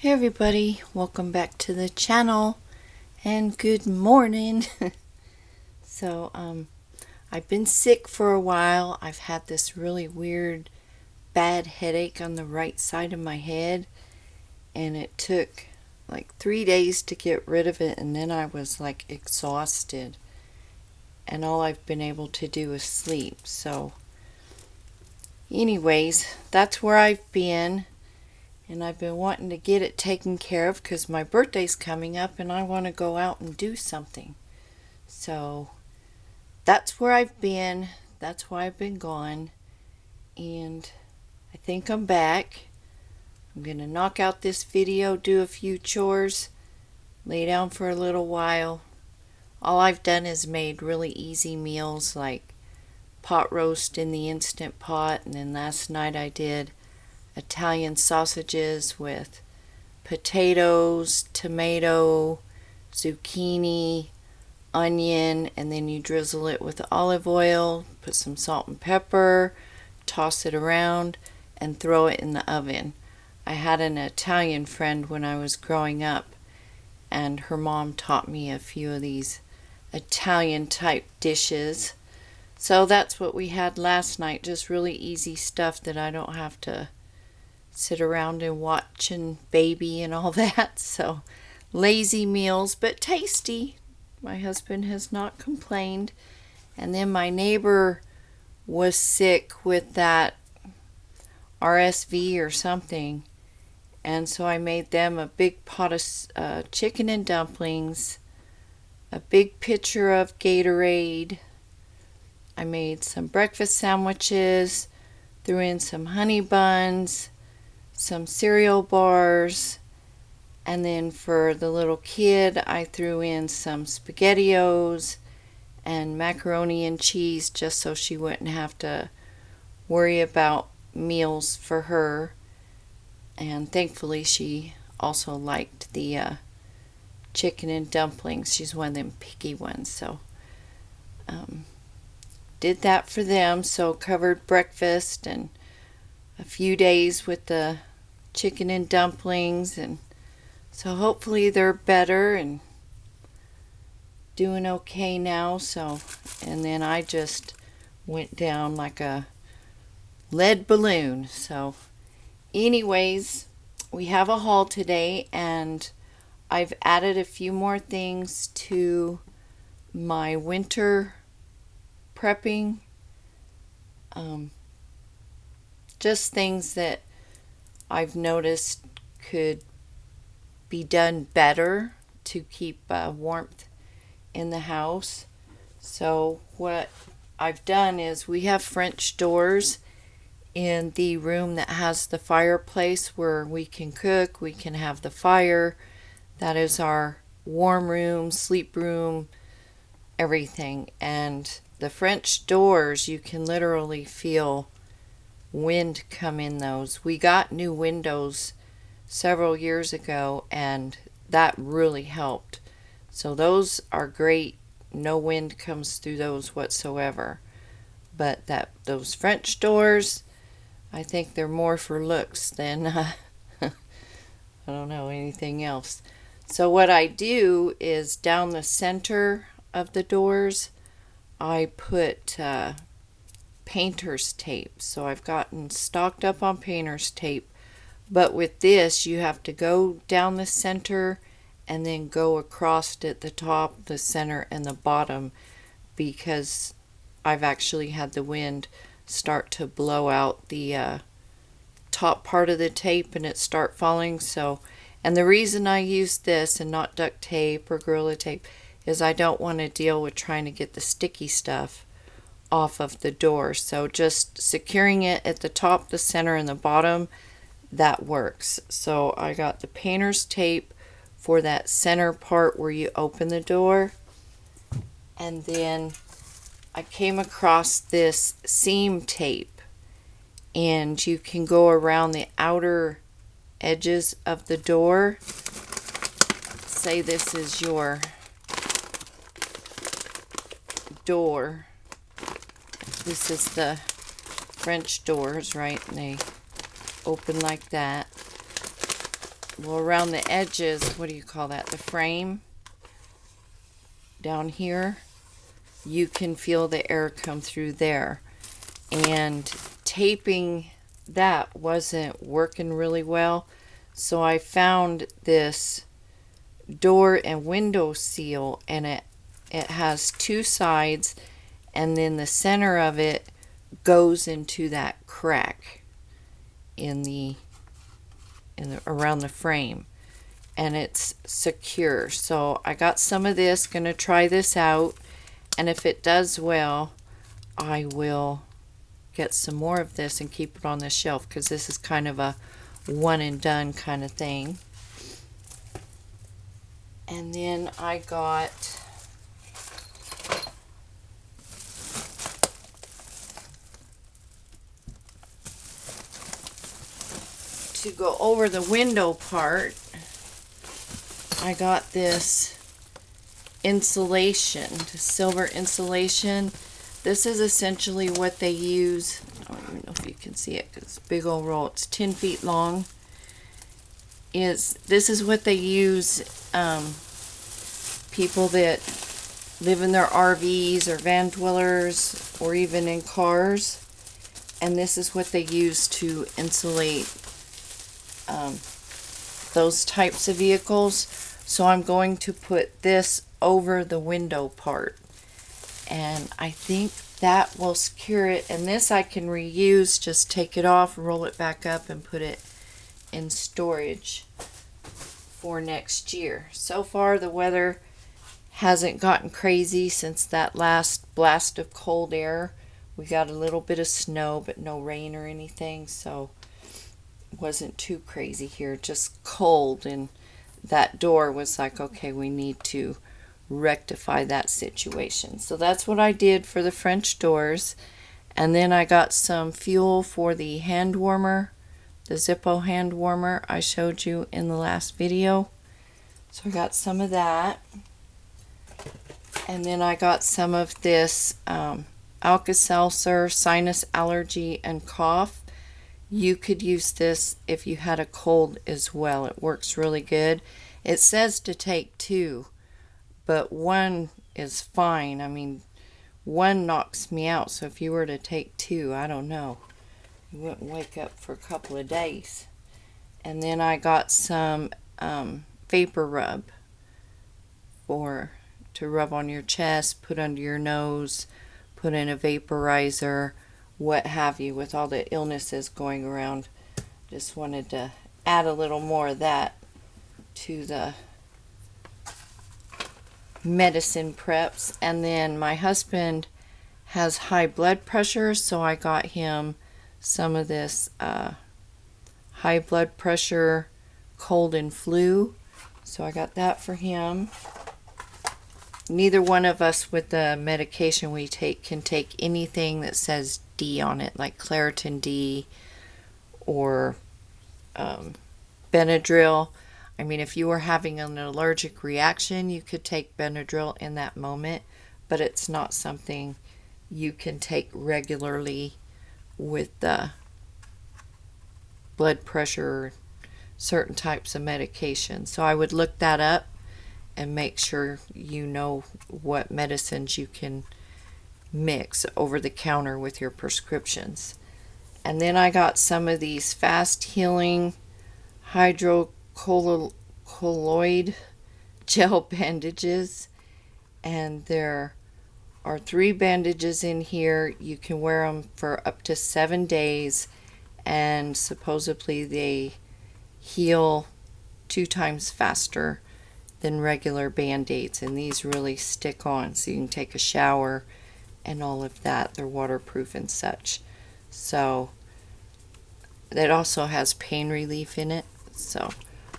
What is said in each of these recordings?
Hey everybody, welcome back to the channel and good morning. I've been sick for a while. I've had this really weird bad headache on the right side of my head, and it took like 3 days to get rid of it, and then I was like exhausted and all I've been able to do is sleep. So anyways, that's where I've been. And I've been wanting to get it taken care of because my birthday's coming up and I want to go out and do something. So that's where I've been. That's why I've been gone. And I think I'm back. I'm going to knock out this video, do a few chores, lay down for a little while. All I've done is made really easy meals like pot roast in the Instant Pot. And then last night I did Italian sausages with potatoes, tomato, zucchini, onion, and then you drizzle it with olive oil, put some salt and pepper, toss it around, and throw it in the oven. I had an Italian friend when I was growing up, and her mom taught me a few of these Italian type dishes. So that's what we had last night, just really easy stuff that I don't have to sit around and watch and baby and all that. So lazy meals, but tasty. My husband has not complained. And then my neighbor was sick with that RSV or something, and so I made them a big pot of chicken and dumplings, a big pitcher of Gatorade. I made some breakfast sandwiches, threw in some honey buns, some cereal bars, and then for the little kid I threw in some SpaghettiOs and macaroni and cheese just so she wouldn't have to worry about meals for her. And thankfully she also liked the chicken and dumplings. She's one of them picky ones, so did that for them. So covered breakfast and a few days with the chicken and dumplings, and so hopefully they're better and doing okay now. So, and then I just went down like a lead balloon. So anyways, we have a haul today, and I've added a few more things to my winter prepping. Just things that I've noticed could be done better to keep warmth in the house. So what I've done is we have French doors in the room that has the fireplace where we can cook, we can have the fire. That is our warm room, sleep room, everything. And the French doors, you can literally feel wind come in those. We got new windows several years ago, and that really helped. So those are great. No wind comes through those whatsoever. But those French doors, I think they're more for looks than I don't know, anything else. So what I do is down the center of the doors, I put painter's tape. So I've gotten stocked up on painter's tape, but with this you have to go down the center and then go across at the top, the center, and the bottom, because I've actually had the wind start to blow out the top part of the tape and it start falling. So, and the reason I use this and not duct tape or Gorilla Tape is I don't want to deal with trying to get the sticky stuff off of the door. So just securing it at the top, the center, and the bottom, that works. So I got the painter's tape for that center part where you open the door, and then I came across this seam tape, and you can go around the outer edges of the door. Say this is your door. This is the French doors, right? And they open like that. well, around the edges, what do you call that? The frame down here, you can feel the air come through there. And taping that wasn't working really well. So I found this door and window seal, and it has two sides, and then the center of it goes into that crack in the around the frame, and it's secure. So I got some of this, gonna try this out, and if it does well, I will get some more of this and keep it on the shelf, because this is kind of a one and done kind of thing. And then I got to go over the window part, I got this insulation, silver insulation. This is essentially what they use. I don't even know if you can see it because it's a big old roll. It's 10 feet long. This is what they use, people that live in their RVs or van dwellers or even in cars. And this is what they use to insulate those types of vehicles. So I'm going to put this over the window part, and I think that will secure it. And this I can reuse, just take it off, roll it back up, and put it in storage for next year. So far the weather hasn't gotten crazy since that last blast of cold air. We got a little bit of snow, but no rain or anything, so it wasn't too crazy here, just cold. And that door was like, okay, we need to rectify that situation. So that's what I did for the French doors. And then I got some fuel for the hand warmer, the Zippo hand warmer I showed you in the last video. So I got some of that. And then I got some of this Alka-Seltzer, sinus, allergy, and cough. You could use this if you had a cold as well. It works really good. It says to take 2, but 1 is fine. I mean, 1 knocks me out, so if you were to take 2, I don't know. You wouldn't wake up for a couple of days. And then I got some vapor rub to rub on your chest, put under your nose, put in a vaporizer, what have you, with all the illnesses going around. Just wanted to add a little more of that to the medicine preps. And then my husband has high blood pressure, so I got him some of this high blood pressure, cold and flu. So I got that for him. Neither one of us with the medication we take can take anything that says D on it, like Claritin D or Benadryl. I mean, if you were having an allergic reaction, you could take Benadryl in that moment, but it's not something you can take regularly with the blood pressure, certain types of medication. So I would look that up and make sure you know what medicines you can mix over the counter with your prescriptions. And then I got some of these fast healing hydrocolloid gel bandages, and there are 3 bandages in here. You can wear them for up to 7 days, and supposedly they heal 2 times faster than regular band-aids, and these really stick on, so you can take a shower and all of that. They're waterproof and such. So it also has pain relief in it. So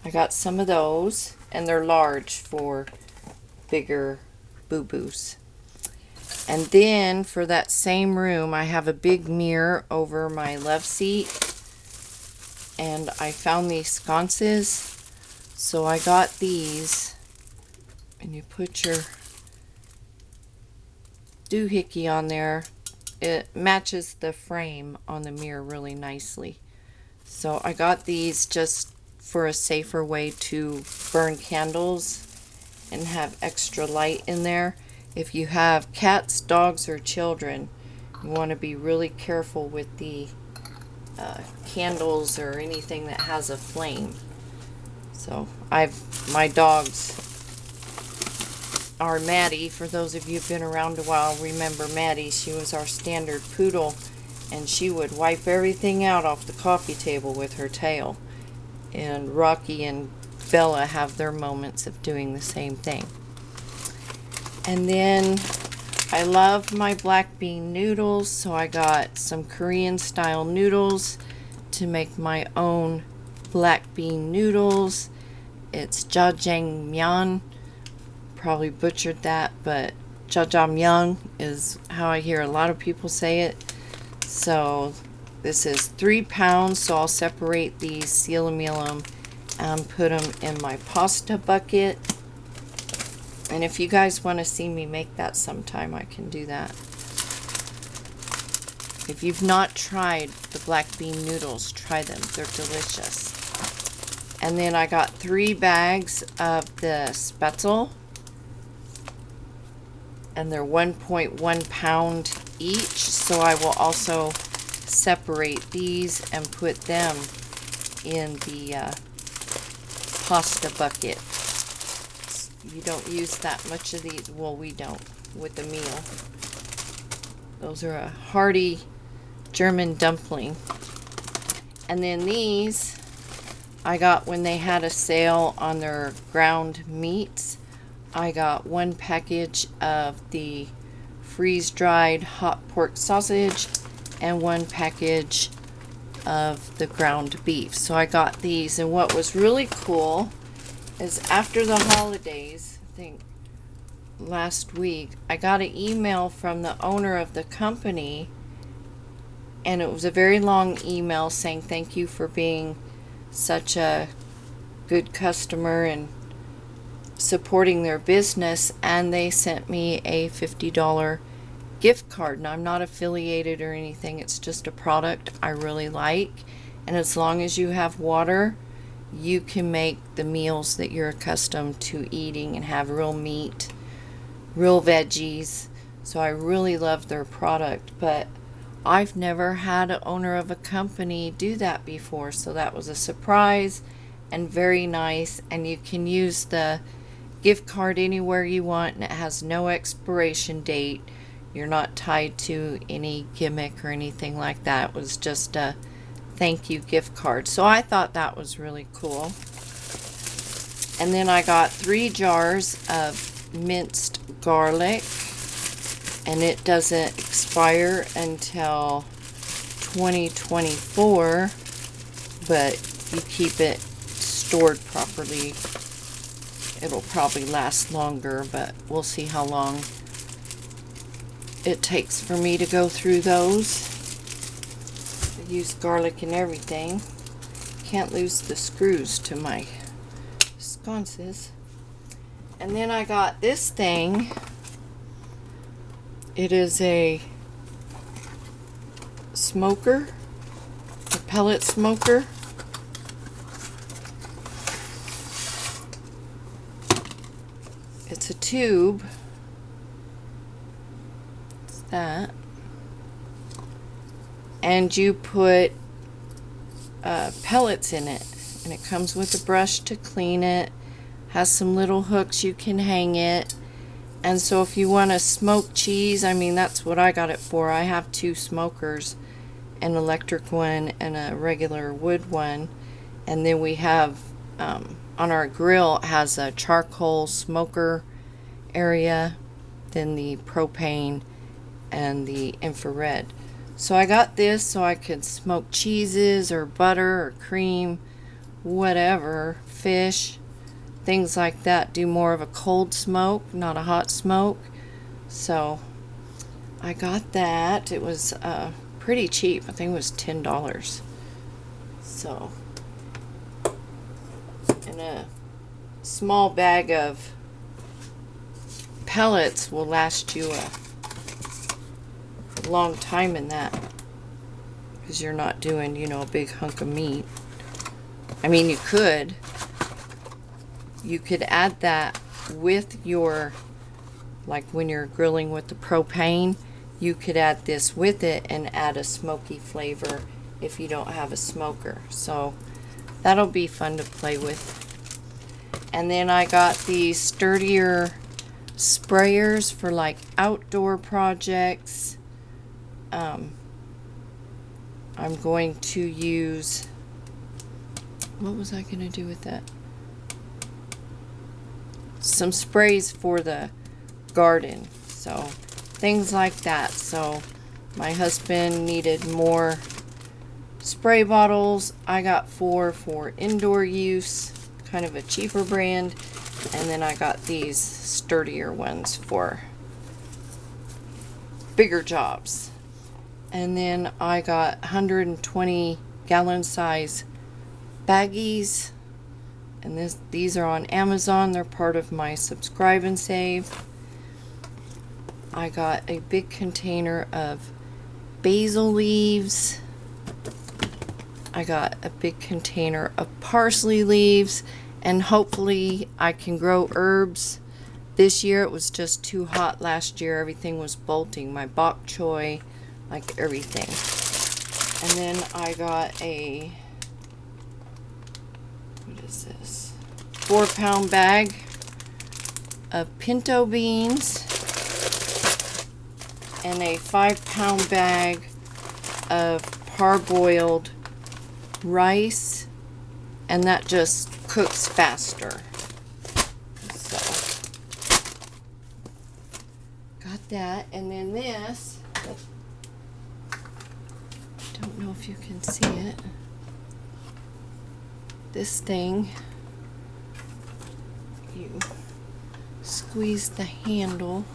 I got some of those, and they're large for bigger boo-boos. And then for that same room, I have a big mirror over my love seat, and I found these sconces. So I got these, and you put your doohickey on there. It matches the frame on the mirror really nicely. So I got these just for a safer way to burn candles and have extra light in there. If you have cats, dogs, or children, you want to be really careful with the candles or anything that has a flame. So my dogs are Maddie. For those of you who've been around a while, remember Maddie. She was our standard poodle, and she would wipe everything out off the coffee table with her tail. And Rocky and Bella have their moments of doing the same thing. And then I love my black bean noodles, so I got some Korean style noodles to make my own black bean noodles. It's jjajangmyeon. Probably butchered that, but jjajangmyeon is how I hear a lot of people say it. So this is 3 pounds, so I'll separate these, seal them, and put them in my pasta bucket. And if you guys want to see me make that sometime, I can do that. If you've not tried the black bean noodles, try them. They're delicious. And then I got 3 bags of the Spaetzle, and they're 1.1 pound each, so I will also separate these and put them in the pasta bucket. You don't use that much of these. Well, we don't with the meal. Those are a hearty German dumpling. And then these I got when they had a sale on their ground meats. I got 1 package of the freeze-dried hot pork sausage and 1 package of the ground beef. So I got these, and what was really cool is after the holidays, I think last week, I got an email from the owner of the company, and it was a very long email saying thank you for being such a good customer and supporting their business, and they sent me a $50 gift card. Now, I'm not affiliated or anything, it's just a product I really like, and as long as you have water, you can make the meals that you're accustomed to eating and have real meat, real veggies. So I really love their product, but I've never had an owner of a company do that before, so that was a surprise and very nice. And you can use the gift card anywhere you want, and it has no expiration date. You're not tied to any gimmick or anything like that. It was just a thank you gift card. So I thought that was really cool. And then I got 3 jars of minced garlic, and it doesn't expire until 2024, but if you keep it stored properly, it'll probably last longer, but we'll see how long it takes for me to go through those. I use garlic and everything. Can't lose the screws to my sconces. And then I got this thing. It is a smoker, a pellet smoker. It's a tube. It's that. And you put pellets in it, and it comes with a brush to clean it. Has some little hooks you can hang it. And so if you want to smoke cheese, I mean, that's what I got it for. I have 2 smokers, an electric one and a regular wood one. And then we have on our grill, it has a charcoal smoker area, then the propane and the infrared. So I got this so I could smoke cheeses or butter or cream, whatever, fish, things like that. Do more of a cold smoke, not a hot smoke. So I got that. It was pretty cheap. I think it was $10. So, and a small bag of pellets will last you a long time in that, because you're not doing, you know, a big hunk of meat. I mean, you could add that with your, like when you're grilling with the propane, you could add this with it and add a smoky flavor if you don't have a smoker. So that'll be fun to play with. And then I got these sturdier sprayers for like outdoor projects. I'm going to use, what was I going to do with that? Some sprays for the garden. So things like that. So my husband needed more spray bottles. I got 4 for indoor use, kind of a cheaper brand. And then I got these sturdier ones for bigger jobs. And then I got 120 gallon size baggies. And these are on Amazon. They're part of my subscribe and save. I got a big container of basil leaves. I got a big container of parsley leaves. And hopefully I can grow herbs. This year it was just too hot. Last year everything was bolting. My bok choy, like everything. And then I got a, what is this? 4-pound bag of pinto beans and a 5-pound bag of parboiled rice, and that just cooks faster. So got that. And then this, don't know if you can see it, this thing, you squeeze the handle,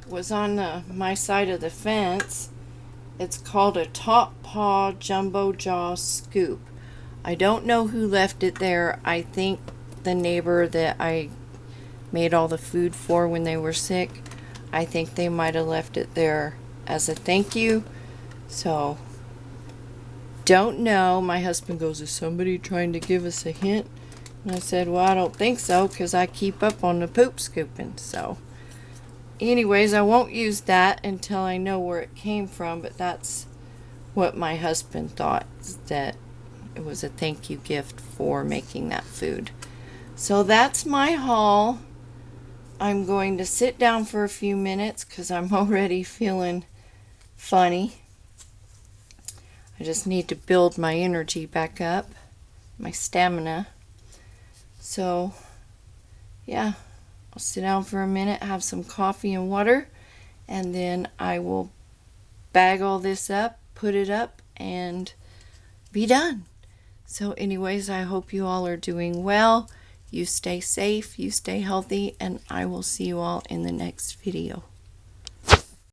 was on my side of the fence. It's called a Top Paw Jumbo Jaw Scoop. I don't know who left it there. I think the neighbor that I made all the food for when they were sick, I think they might have left it there as a thank you. So, don't know. My husband goes, is somebody trying to give us a hint? And I said, well, I don't think so, because I keep up on the poop scooping. So, anyways, I won't use that until I know where it came from, but that's what my husband thought, that it was a thank you gift for making that food. So that's my haul. I'm going to sit down for a few minutes because I'm already feeling funny. I just need to build my energy back up, my stamina. So, yeah. I'll sit down for a minute, have some coffee and water, and then I will bag all this up, put it up, and be done. So anyways, I hope you all are doing well. You stay safe, you stay healthy, and I will see you all in the next video.